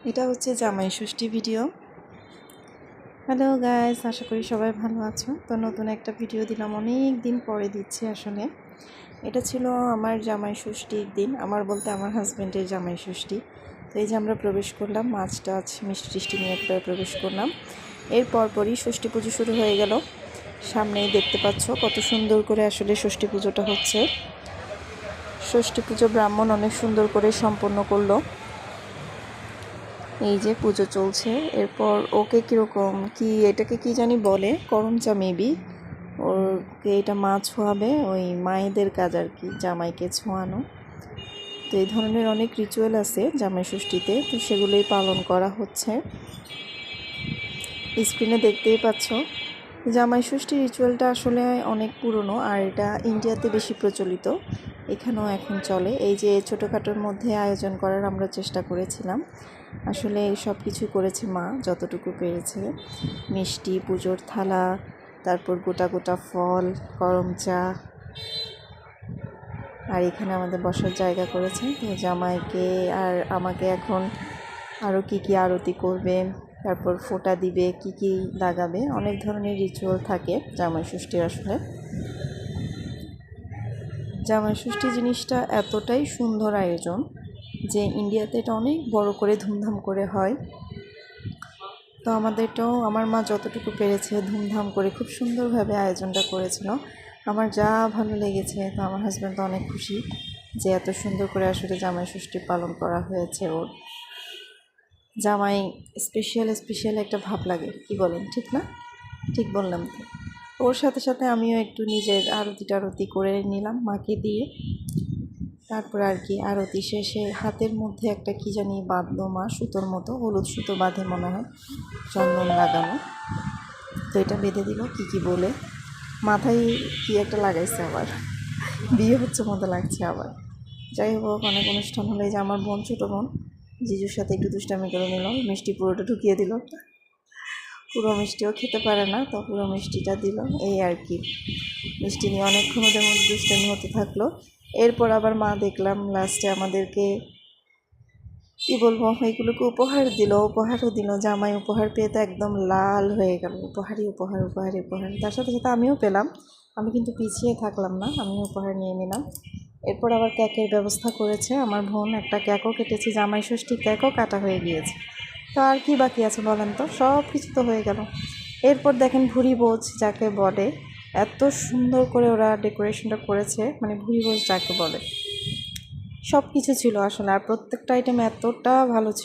এটা হচ্ছে জামাই ষষ্ঠী ভিডিও। হ্যালো গাইস, আশা করি সবাই ভালো আছো। তো নতুন একটা ভিডিও দিলাম, অনেক দিন পরে দিচ্ছি। আসলে এটা ছিল আমার জামাই ষষ্ঠীর দিন, আমার বলতে আমার হাজব্যান্ডের জামাই ষষ্ঠী। তো এই যে আমরা প্রবেশ করলাম, মাছ টাছ মিষ্টি টিষ্টি নিয়ে প্রবেশ করলাম। এর পরপরই ষষ্ঠী পুজো শুরু হয়ে গেল। সামনেই দেখতে পাচ্ছ কত সুন্দর করে আসলে ষষ্ঠী পুজোটা হচ্ছে। ষষ্ঠী পুজো ব্রাহ্মণ অনেক সুন্দর করে সম্পন্ন করলো। এই যে পুজো চলছে। এরপর ওকে কীরকম কি এটাকে কি জানি বলে, করমচা মেবি, ওকে এটা মা ছোঁয়াবে, ওই মায়েদের কাজ আর কি, জামাইকে ছোঁয়ানো। তো এই ধরনের অনেক রিচুয়াল আছে জামাই ষষ্ঠীতে, তো সেগুলোই পালন করা হচ্ছে। স্ক্রিনে দেখতেই পাচ্ছ। জামাই ষষ্ঠী রিচুয়ালটা আসলে অনেক পুরনো, আর এটা ইন্ডিয়াতে বেশি প্রচলিত, এখানেও এখন চলে। এই যে ছোটোখাটোর মধ্যে আয়োজন করার আমরা চেষ্টা করেছিলাম। আসলে সব কিছু করেছে মা যতটুকু পেরেছে। মিষ্টি, পুজোর থালা, তারপর গোটা গোটা ফল, গরম চা, আর এখানে আমাদের বসার জায়গা করেছে। তো জামাইকে আর আমাকে এখন আরও কি কি আরতি করবে, তারপর ফোঁটা দিবে, কি কি লাগাবে, অনেক ধরনের রিচুয়াল থাকে জামাই ষষ্ঠীর। আসলে জামাই ষষ্ঠী জিনিসটা এতটাই সুন্দর আয়োজন যে ইন্ডিয়াতে এটা অনেক বড় করে ধুমধাম করে হয়। তো আমাদেরটাও আমার মা যতটুকু পেরেছে ধুমধাম করে খুব সুন্দরভাবে আয়োজনটা করেছিল। আমার যা ভালো লেগেছে। তো আমার হাজব্যান্ড তো অনেক খুশি যে এত সুন্দর করে আসলে জামাই ষষ্ঠী পালন করা হয়েছে। ওর জামাই স্পেশাল একটা ভাব লাগে, কি বলেন, ঠিক না? ঠিক বললাম তো। ওর সাথে সাথে আমিও একটু নিজের আরতি করে নিলাম মাকে দিয়ে। তারপর আর কি আরতি শেষে হাতের মধ্যে একটা কি জানি বাঁধলো মা, সুতোর মতো, হলুদ সুতো বাঁধে মনে হয়, চন্দন লাগানো। তো এটা বেঁধে দিল কি বলে, মাথায় কি একটা লাগাইছে, আবার বিয়ে হচ্ছে মতো লাগছে আবার। যাই হোক, অনেক অনুষ্ঠান হলে যে আমার বোন, ছোটো বোন, জিজুর সাথে একটু দুষ্টামি করে নিল, মিষ্টি পুরোটা ঢুকিয়ে দিল। পুরো মিষ্টিও খেতে পারে না, তো পুরো মিষ্টিটা দিল, এই আর কি। মিষ্টি নিয়ে অনেকক্ষণ ওদের মধ্যে দুষ্টামি হতে থাকলো। এরপর আবার মা দেখলাম লাস্টে আমাদেরকে কি বলবো, এইগুলোকে উপহারও দিল। জামাই উপহার পেয়ে তো একদম লাল হয়ে গেল, উপহার। তার সাথে সাথে আমিও পেলাম, আমি কিন্তু পিছিয়ে থাকলাম না, আমিও উপহার নিয়ে নিলাম। এরপর আবার কেকের ব্যবস্থা করেছে আমার বোন, একটা কেকও কেটেছি, জামাই ষষ্ঠী কেকও কাটা হয়ে গিয়েছে। তো আর কি বাকি আছে বলেন তো, সব কিছু তো হয়ে গেল। এরপর দেখেন ভুরি ভোজ যাকে বলে, এত সুন্দর করে ওরা ডেকোরেশনটা করেছে, মানে ভুরি ভোজ যাকে বলে, সব কিছু ছিল আসলে। আর প্রত্যেকটা আইটেম এতটা ভালো ছিল।